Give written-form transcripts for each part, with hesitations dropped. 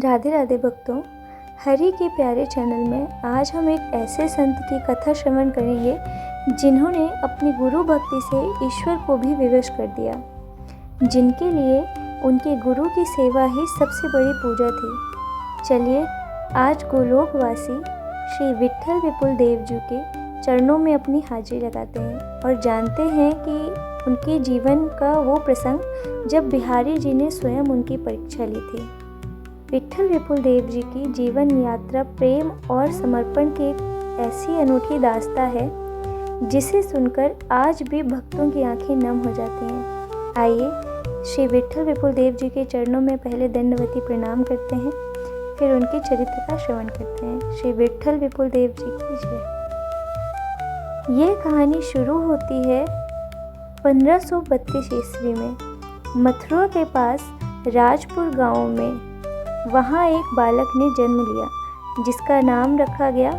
राधे राधे भक्तों, हरि के प्यारे चैनल में आज हम एक ऐसे संत की कथा श्रवण करेंगे जिन्होंने अपनी गुरु भक्ति से ईश्वर को भी विवश कर दिया, जिनके लिए उनके गुरु की सेवा ही सबसे बड़ी पूजा थी। चलिए आज गोलोकवासी श्री विट्ठल विपुल देव जी के चरणों में अपनी हाजिरी लगाते हैं और जानते हैं कि उनके जीवन का वो प्रसंग जब बिहारी जी ने स्वयं उनकी परीक्षा ली थी। विट्ठल विपुल देव जी की जीवन यात्रा प्रेम और समर्पण की एक ऐसी अनूठी दास्तां है जिसे सुनकर आज भी भक्तों की आंखें नम हो जाती हैं। आइए श्री विट्ठल विपुल देव जी के चरणों में पहले दंडवती प्रणाम करते हैं, फिर उनके चरित्र का श्रवण करते हैं। श्री विट्ठल विपुल देव जी की जय। यह कहानी शुरू होती है 1532 ईस्वी में मथुरा के पास राजपुर गांव में। वहाँ एक बालक ने जन्म लिया जिसका नाम रखा गया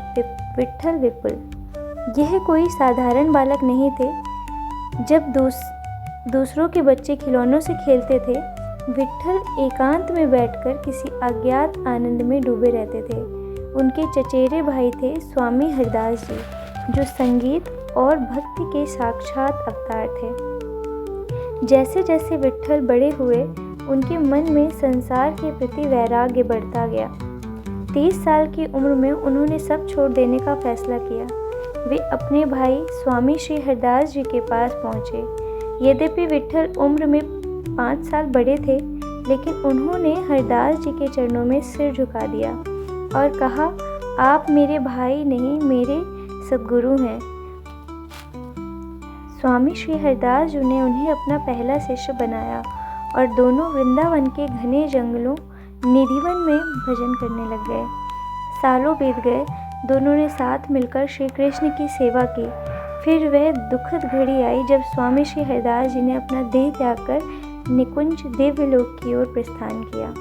विट्ठल विपुल। यह कोई साधारण बालक नहीं थे। जब दूसरों के बच्चे खिलौनों से खेलते थे, विट्ठल एकांत में बैठकर किसी अज्ञात आनंद में डूबे रहते थे। उनके चचेरे भाई थे स्वामी हरदास जी, जो संगीत और भक्ति के साक्षात अवतार थे। जैसे जैसे विट्ठल बड़े हुए, उनके मन में संसार के प्रति वैराग्य बढ़ता गया। 30 साल की उम्र में उन्होंने सब छोड़ देने का फैसला किया। वे अपने भाई स्वामी श्री हरदास जी के पास पहुँचे। यद्यपि विट्ठल उम्र में 5 साल बड़े थे, लेकिन उन्होंने हरदास जी के चरणों में सिर झुका दिया और कहा, आप मेरे भाई नहीं, मेरे सद्गुरु हैं। स्वामी श्री हरदास जी ने उन्हें अपना पहला शिष्य बनाया और दोनों वृंदावन के घने जंगलों निधिवन में भजन करने लग गए। सालों बीत गए, दोनों ने साथ मिलकर श्री कृष्ण की सेवा की। फिर वह दुखद घड़ी आई जब स्वामी श्री हरदास जी ने अपना देह त्याग कर निकुंज दिव्यलोक की ओर प्रस्थान किया।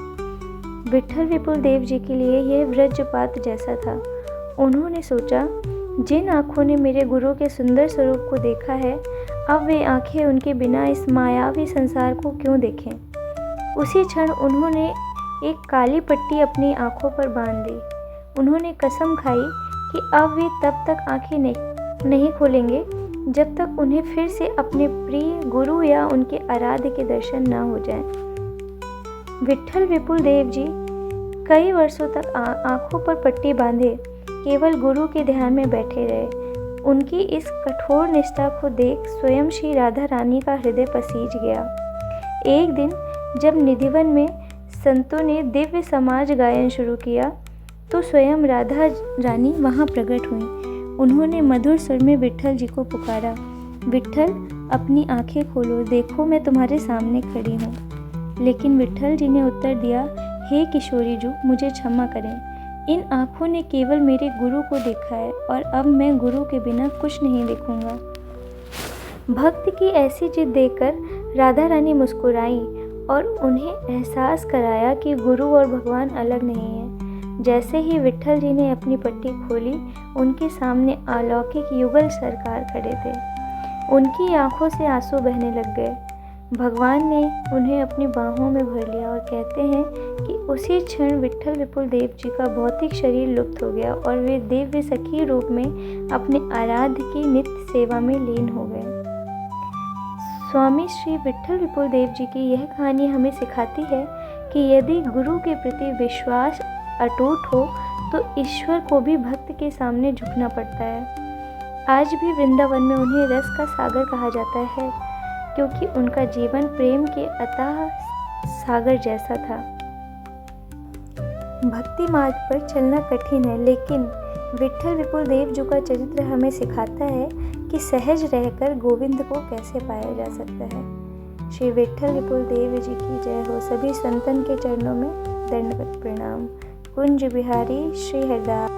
विट्ठल विपुल देव जी के लिए यह वज्रपात जैसा था। उन्होंने सोचा, जिन आँखों ने मेरे गुरु के सुंदर स्वरूप को देखा है, अब वे आँखें उनके बिना इस मायावी संसार को क्यों देखें। उसी क्षण उन्होंने एक काली पट्टी अपनी आँखों पर बांध दी। उन्होंने कसम खाई कि अब वे तब तक आँखें नहीं खोलेंगे जब तक उन्हें फिर से अपने प्रिय गुरु या उनके आराध्य के दर्शन न हो जाएं। विट्ठल विपुल देव जी कई वर्षों तक आँखों पर पट्टी बांधे केवल गुरु के ध्यान में बैठे रहे। उनकी इस कठोर निष्ठा को देख स्वयं श्री राधा रानी का हृदय पसीज गया। एक दिन जब निधिवन में संतों ने दिव्य समाज गायन शुरू किया, तो स्वयं राधा रानी वहां प्रकट हुई। उन्होंने मधुर स्वर में विट्ठल जी को पुकारा, विट्ठल अपनी आंखें खोलो, देखो मैं तुम्हारे सामने खड़ी हूँ। लेकिन विट्ठल जी ने उत्तर दिया, हे किशोरी जी, मुझे क्षमा करें। इन आँखों ने केवल मेरे गुरु को देखा है और अब मैं गुरु के बिना कुछ नहीं देखूंगा। भक्त की ऐसी जिद देखकर राधा रानी मुस्कुराई और उन्हें एहसास कराया कि गुरु और भगवान अलग नहीं हैं। जैसे ही विट्ठल जी ने अपनी पट्टी खोली, उनके सामने अलौकिक युगल सरकार खड़े थे। उनकी आंखों से आंसू बहने लग गए। भगवान ने उन्हें अपनी बाहों में भर लिया और कहते हैं कि उसी क्षण विट्ठल विपुल देव जी का भौतिक शरीर लुप्त हो गया और वे दिव्य सखी रूप में अपने आराध्य की नित्य सेवा में लीन हो गए। स्वामी श्री विट्ठल विपुल देव जी की यह कहानी हमें सिखाती है कि यदि गुरु के प्रति विश्वास अटूट हो तो ईश्वर को भी भक्त के सामने झुकना पड़ता है। आज भी वृंदावन में उन्हें रस का सागर कहा जाता है, क्योंकि उनका जीवन प्रेम के अथाह सागर जैसा था। भक्ति मार्ग पर चलना कठिन है, लेकिन विट्ठल विपुल देव जी का चरित्र हमें सिखाता है कि सहज रहकर गोविंद को कैसे पाया जा सकता है। श्री विट्ठल विपुल देव जी की जय हो। सभी संतन के चरणों में दंडवत प्रणाम। कुंज बिहारी श्री हरदास।